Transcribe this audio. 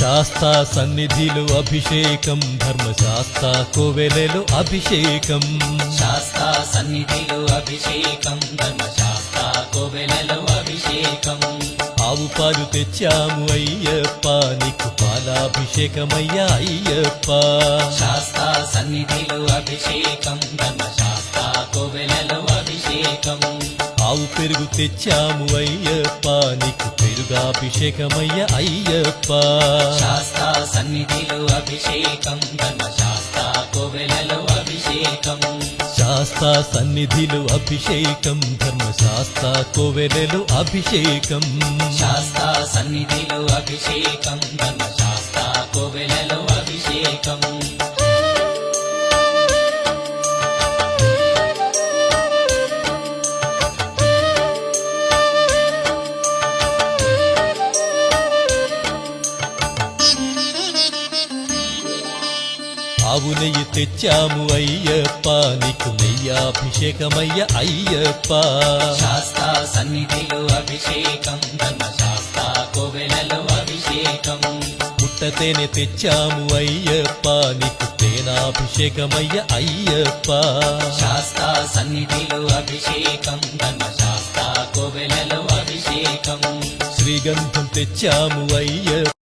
శాస్తా సన్నిధిలో అభిషేకం ధర్మశాస్త్ర కోవెలలో అభిషేకం శాస్తా సన్నిధిలో అభిషేకం ధర్మశాస్త్ర కోవెలలో అభిషేకం ఆవు పాలు తెచ్చాము అయ్యప్ప నీకు పాలాభిషేకమయ్యా అయ్యప్ప శాస్తా సన్నిధిలో అభిషేకం ధర్మశాస్త్ర కోవెలలో అభిషేకం ఆవు పెరుగు తెచ్చాము అయ్యప్ప నీకు పెరుగాభిషేకమయ్యా అయ్యప్ప శాస్తా సన్నిధిలో అభిషేకం ధర్మశాస్త్ర కోవెలలో అభిషేకం శాస్తా సన్నిధిలో అభిషేకం ధర్మశాస్త్ర కోవెలలో అభిషేకం శాస్తా సన్నిధిలో అభిషేకం ధర్మశాస్త్ర కోవెలలో అభిషేకం ఆవు నెయ్యి తెచ్చాము అయ్యప్ప నీకు నెయ్యాభిషేకమయ్య అయ్యప్ప శాస్తా సన్నిధిలో అభిషేకం ధర్మశాస్త్ర కోవెలలో అభిషేకం పుట్టతేనె తెచ్చాము అయ్యప్ప నీకు తేనాభిషేకమయ్య అయ్యప్ప శాస్తా సన్నిధిలో అభిషేకం ధర్మశాస్త్ర కోవెలలో అభిషేకం శ్రీగంధం తెచ్చాము అయ్యప్ప